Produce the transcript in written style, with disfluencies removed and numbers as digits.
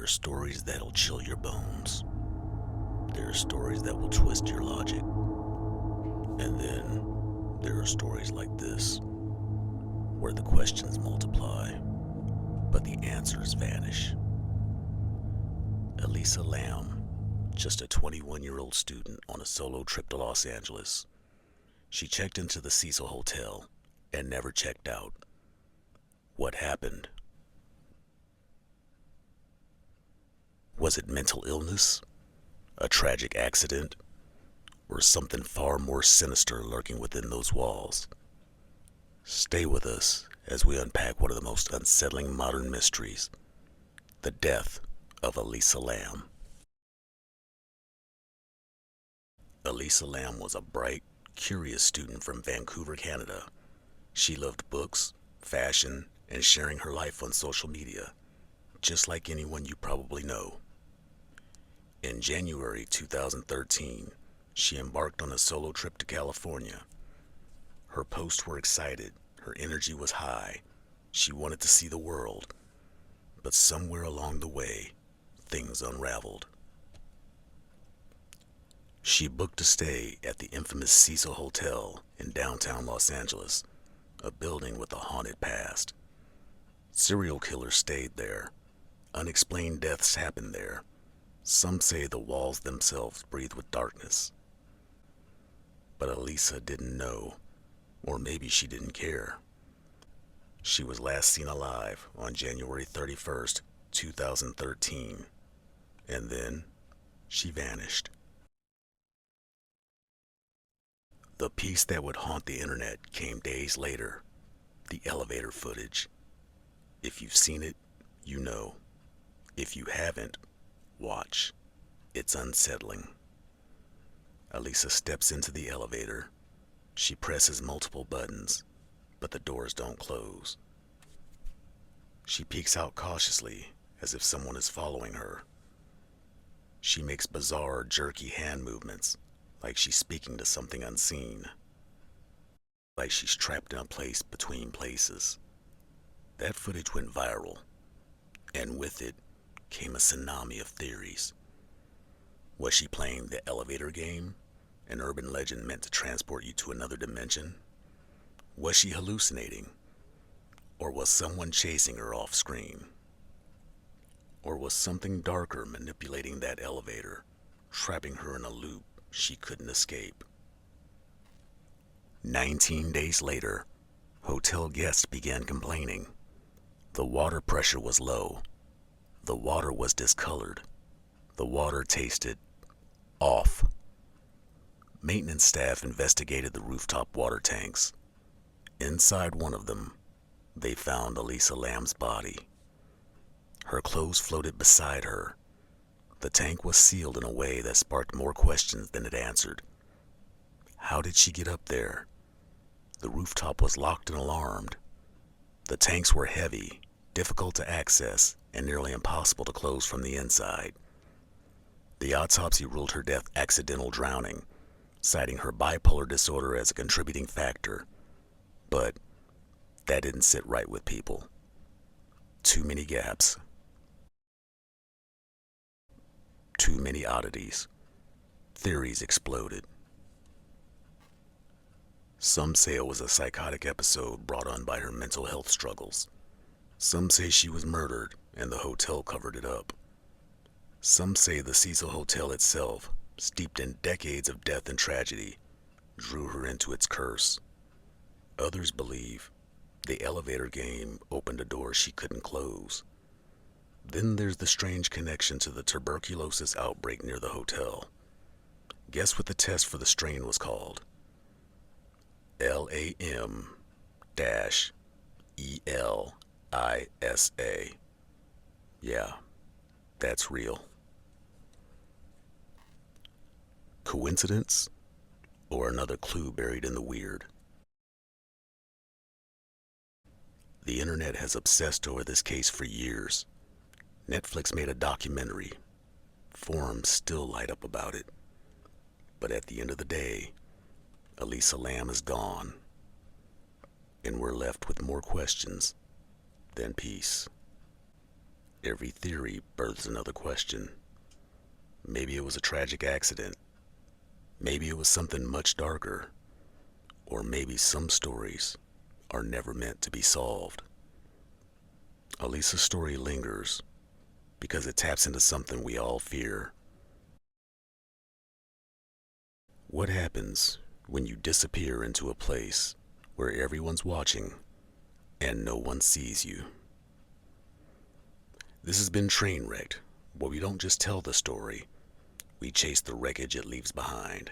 are stories that'll chill your bones. There are stories that will twist your logic. And then there are stories like this, where the questions multiply, but the answers vanish. Elisa Lam, just a 21-year-old student on a solo trip to Los Angeles. She checked into the Cecil Hotel and never checked out. What happened? Was it mental illness, a tragic accident, or something far more sinister lurking within those walls? Stay with us as we unpack one of the most unsettling modern mysteries, the death of Elisa Lam. Elisa Lam was a bright, curious student from Vancouver, Canada. She loved books, fashion, and sharing her life on social media, just like anyone you probably know. In January 2013, she embarked on a solo trip to California. Her posts were excited, her energy was high, she wanted to see the world. But somewhere along the way, things unraveled. She booked a stay at the infamous Cecil Hotel in downtown Los Angeles, a building with a haunted past. Serial killers stayed there. Unexplained deaths happened there. Some say the walls themselves breathe with darkness. But Elisa didn't know, or maybe she didn't care. She was last seen alive on January 31st, 2013, and then she vanished. The piece that would haunt the internet came days later, the elevator footage. If you've seen it, you know. If you haven't, watch. It's unsettling. Elisa steps into the elevator. She presses multiple buttons, but the doors don't close. She peeks out cautiously, as if someone is following her. She makes bizarre, jerky hand movements, like she's speaking to something unseen. Like she's trapped in a place between places. That footage went viral, and with it came a tsunami of theories. Was she playing the elevator game, an urban legend meant to transport you to another dimension? Was she hallucinating? Or was someone chasing her off screen? Or was something darker manipulating that elevator, trapping her in a loop she couldn't escape? 19 days later, hotel guests began complaining. The water pressure was low. The water was discolored. The water tasted off. Maintenance staff investigated the rooftop water tanks. Inside one of them, they found Elisa Lam's body. Her clothes floated beside her. The tank was sealed in a way that sparked more questions than it answered. How did she get up there? The rooftop was locked and alarmed. The tanks were heavy, difficult to access, and nearly impossible to close from the inside. The autopsy ruled her death accidental drowning, citing her bipolar disorder as a contributing factor. But that didn't sit right with people. Too many gaps. Too many oddities. Theories exploded. Some say it was a psychotic episode brought on by her mental health struggles. Some say she was murdered and the hotel covered it up. Some say the Cecil Hotel itself, steeped in decades of death and tragedy, drew her into its curse. Others believe the elevator game opened a door she couldn't close. Then there's the strange connection to the tuberculosis outbreak near the hotel. Guess what the test for the strain was called? LAM-ELISA. Yeah, that's real. Coincidence? Or another clue buried in the weird? The internet has obsessed over this case for years. Netflix made a documentary. Forums still light up about it. But at the end of the day, Elisa Lam is gone. And we're left with more questions than peace. Every theory births another question. Maybe it was a tragic accident. Maybe it was something much darker. Or maybe some stories are never meant to be solved. Elisa's story lingers because it taps into something we all fear. What happens when you disappear into a place where everyone's watching and no one sees you? This has been TraneWreck'D, where we don't just tell the story, we chase the wreckage it leaves behind.